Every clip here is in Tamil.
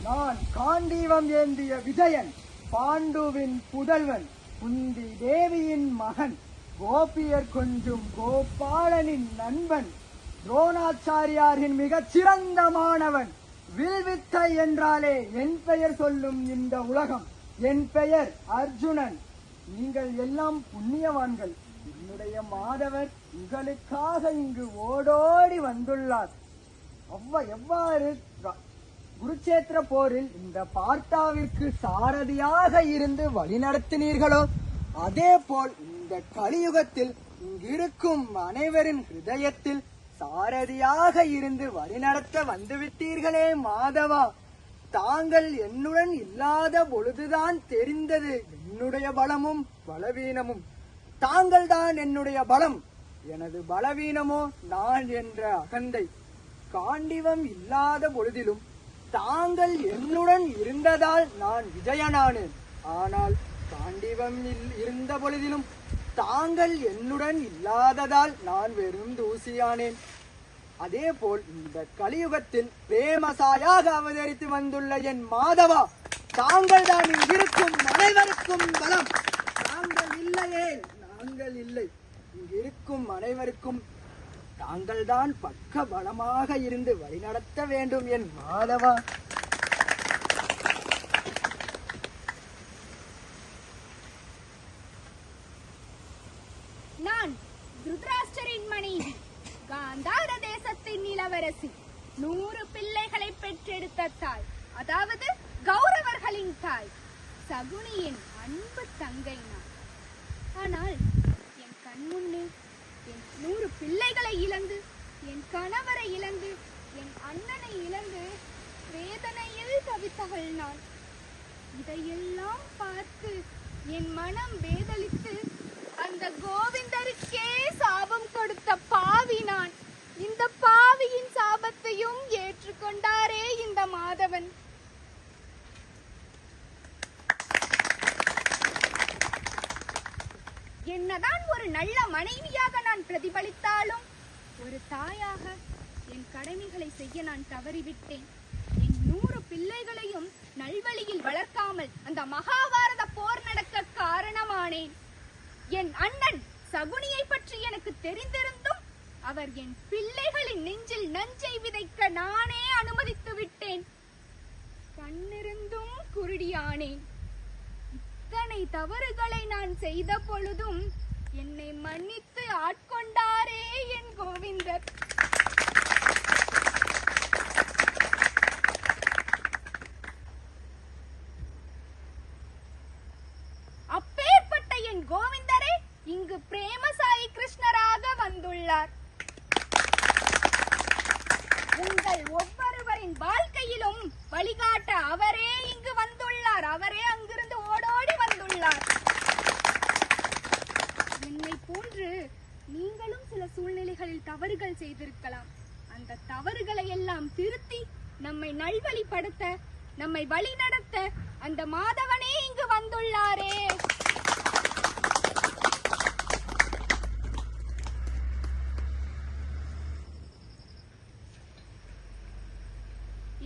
நான் காண்டீவம் ஏந்திய விஜயன், பாண்டுவின் புதல்வன், குந்தி தேவியின் மகன், கோபியர் கொஞ்சும் கோபாலனின் நண்பன், துரோணாச்சாரியாரின் மிகச் சிறந்த மாணவன். வில்வித்தை என்றாலே என் பெயர் சொல்லும் இந்த உலகம். என் பெயர் அர்ஜுனன். நீங்கள் எல்லாம் புண்ணியவான்கள். என்னுடைய மாதவர் உங்களுக்காக இங்கு ஓடோடி வந்துள்ளார். எவ்வாறு குருச்சேத்திர போரில் இந்த பார்த்தாவிற்கு சாரதியாக இருந்து வழிநடத்தினீர்களோ அதே போல் இந்த கலியுகத்தில் இங்கிருக்கும் அனைவரின் ஹிருதயத்தில் சாரதியாக இருந்து வழிநடத்த வந்துவிட்டீர்களே மாதவா. தாங்கள் என்னுடன் இல்லாத பொழுதுதான் தெரிந்தது என்னுடைய பலமும் பலவீனமும். தாங்கள் தான் என்னுடைய பலம், எனது பலவீனமோ நான் என்ற அகந்தை. காண்டிவம் இல்லாத பொழுதிலும் தாங்கள் என்னுடன் இருந்ததால் நான் விஜயனானேன். ஆனால் காண்டிவம் இருந்த பொழுதிலும் தாங்கள் என்னுடன் இல்லாததால் நான் வெறும் தூசியானேன். அதே போல் இந்த கலியுகத்தில் பிரேமசாயாக அவதரித்து வந்துள்ள என் மாதவா, தாங்கள் தான் இங்கிருக்கும் அனைவருக்கும் பலம். தாங்கள் இல்லையே நாங்கள் இல்லை. இங்கிருக்கும் அனைவருக்கும் தாங்கள் தான் பக்க பலமாக இருந்து வழிநடத்த வேண்டும் என் மாதவா. நான் திருதராஷ்டிரரின் மனைவி, காந்தார தேசத்தின் இளவரசி, 100 பிள்ளைகளை பெற்றெடுத்த தாய், அதாவது கௌரவர்களின் தாய், சகுனியின் அன்பு தங்கை நான். ஆனால் என் கண் முன்னே என் 100 பிள்ளைகளை இழந்து, என் கணவரை இழந்து, என் அண்ணனை இழந்து வேதனையில் தவித்தவள் நான். இதையெல்லாம் பார்த்து என் மனம் வேதளித்து அந்த கோவிந்தருக்கே சாபம் கொடுத்த பாவி நான். இந்த பாவியின் சாபத்தையும் ஏற்றுக்கொண்டாரே இந்த மாதவன். என்னதான் ஒரு நல்ல மனைவியாக நான் பிரதிபலித்தாலும், ஒரு தாயாக என் கடமைகளை செய்ய நான் தவறிவிட்டேன். என் 100 பிள்ளைகளையும் நல்வழியில் வளர்க்காமல் அந்த மகாபாரத போர் நடக்க காரணமானேன். என் அண்ணன் சகுனியை பற்றி எனக்கு தெரிந்திருந்தும் அவர் என் பிள்ளைகளின் நெஞ்சில் நஞ்சை விதைக்க நானே அனுமதித்து விட்டேன். கண்ணிருந்தும் குருடியானேன். இத்தனை தவறுகளை நான் செய்த பொழுதும் என்னை மன்னித்து ஆட்கொண்டாரே என் கோவிந்தர். அப்பேற்பட்ட என் கோவிந்தரே இங்கு பிரேமசாயி கிருஷ்ணராக வந்துள்ளார். உங்கள் ஒவ்வொருவரின் வாழ்க்கையிலும் வழிகாட்ட அவரே இங்கு வந்துள்ளார். அவரே அங்கிருந்து ஓடோடி வந்துள்ளார். என்னை போன்று நீங்களும் சில சூழ்நிலைகளில் தவறுகள் செய்திருக்கலாம். அந்த தவறுகளை எல்லாம் திருத்தி நம்மை நல்வழிப்படுத்த, நம்மை வழிநடத்த அந்த மாதவனே இங்கு வந்துள்ளாரே.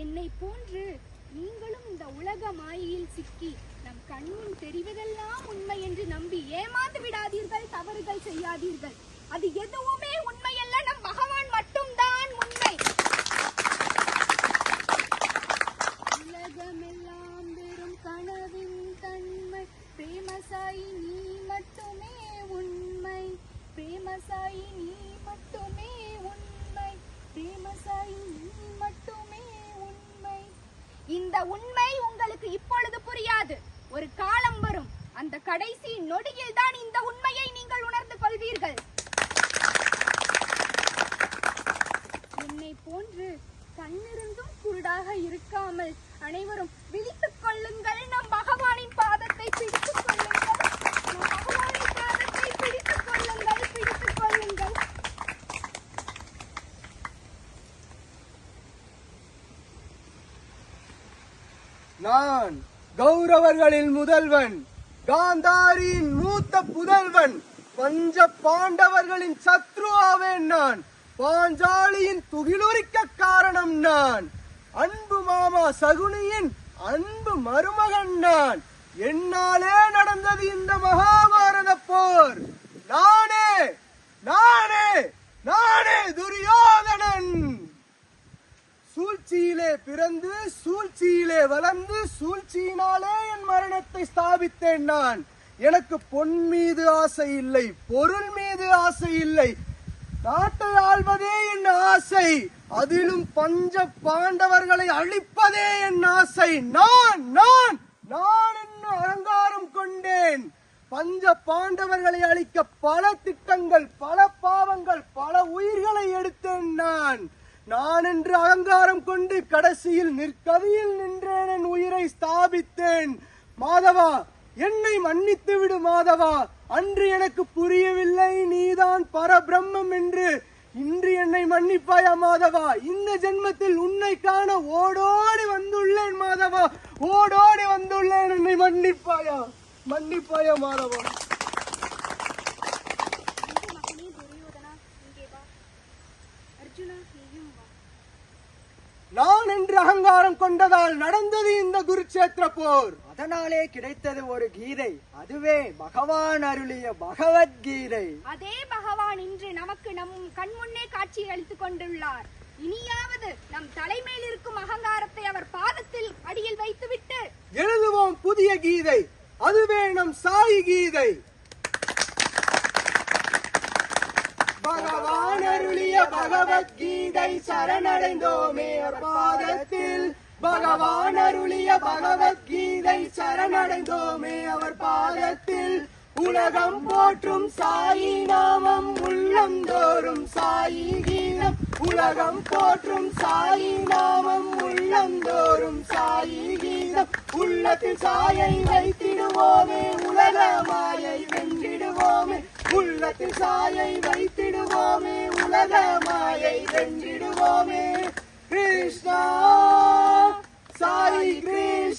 என்னை போன்று நீங்களும் இந்த உலக மாயையில் சிக்கி நம் கண்முன் தெரிவதெல்லாம் உண்மை என்று நம்பி ஏமாந்து விடாதீர்கள். தவறுகள் செய்யாதீர்கள். அது எதுவுமே உண்மையல்ல. நம் பகவான் மட்டும்தான் உண்மை. உலகமெல்லாம் வெறும் கனவின் தன்மை, பிரேமசாயி நீ மட்டுமே உண்மை. பிரேமசாயி நீ மட்டுமே உண்மை. பிரேமசாயி நீ மட்டுமே உண்மை. இந்த உண்மை உங்களுக்கு இப்பொழுது புரியாது. ஒரு காலம் வரும். அந்த கடைசி நொடியில் தான் இந்த உண்மையை நீங்கள் உணர்ந்து கொள்வீர்கள். என்னை போன்று கண்ணிருந்தும் குருடாக இருக்காமல் அனைவரும் விழித்துக் கொள்ளுங்கள். நம் பகவானின் பாதத்தை பிடித்துக் கொள்ளுங்கள். நம் பகவானின் பாதத்தை பிடித்துக் கொள்ளுங்கள். பிடித்துக் கொள்ளுங்கள். நான் கௌரவர்களின் முதல்வன், காந்தாரியின் மூத்த புதல்வன், பஞ்ச பாண்டவர்களின் சத்ரு ஆவேன் நான். பாஞ்சாலியின் துகிலுரிக்க காரணம் நான். அன்பு மாமா சகுனியின் அன்பு மருமகன் நான். என்னாலே நடந்தது இந்த மகாபாரத போர். நானே நானே நானே துரியோதனன். சூழ்ச்சியிலே பிறந்து சூழ்ச்சியிலே வளர்ந்து சூழ்ச்சியினாலே என் மரணத்தை ஸ்தாபித்தேன் நான். எனக்கு பொன் மீது ஆசை இல்லை, பொருள் மீது ஆசை இல்லை, நாட்டை ஆள்வதே என் ஆசை. அதிலும் பஞ்ச பாண்டவர்களை அழிப்பதே என் ஆசை. நான் நான் நான் என்ன அலங்காரம் கொண்டேன். பஞ்ச பாண்டவர்களை அழிக்க பல திட்டங்கள், பல பாவங்கள், பல உயிர்களை எடுத்தேன் நான். நான் என்று அலங்காரம் கொண்டு கடைசியில் நிற்கதியில் நின்றேன், என் உயிரை ஸ்தாபித்தேன். மாதவா, என்னை மன்னித்து விடு மாதவா. அன்று எனக்கு புரியவில்லை நீதான் பரபிரம்மம் என்று. இன்று என்னை மன்னிப்பாயா மாதவா? இந்த ஜென்மத்தில் உன்னை காண ஓடோடி வந்துள்ளேன் மாதவா, ஓடோடி வந்துள்ளேன். என்னை மன்னிப்பாயா, மன்னிப்பாயா மாதவா? நான் என்று அகங்காரம் கொண்டதால் நடந்தது இந்த குருட்சேத்திர போர். அதனாலே கிடைத்தது ஒரு கீதை, அதுவே பகவான் அருளிய பகவத்கீதை. அதே பகவான் இன்று நமக்கு நம் கண்முன்னே காட்சி அளித்துக் கொண்டுள்ளார். இனியாவது நம் தலைமையில் இருக்கும் அகங்காரத்தை அவர் பாதத்தில் அடியில் வைத்துவிட்டு எழுதுவோம் புதிய கீதை, அதுவே நம் சாயி கீதை. பகவான் அருளிய பகவத்கீதை சரணடைந்தோமே அவர் பாதத்தில். பகவான் அருளிய பகவத்கீதை சரணடைந்தோமே அவர் பாதத்தில். உலகம் போற்றும் சாயி நாமம் உள்ளம் தோறும் சாயி கீதம். உலகம் போற்றும் சாயி நாமம் உள்ளம் தோறும் சாயி கீதம். உள்ளத்தில் சாயை வைத்திடுவோமே, உலக மாயை வென்றிடுவோமே. உள்ளத்தில் சாயை வைத்திடுவோமே, உலக மாயை வென்றிடுவோமே. கிருஷ்ணா சாயி கிருஷ்ணா.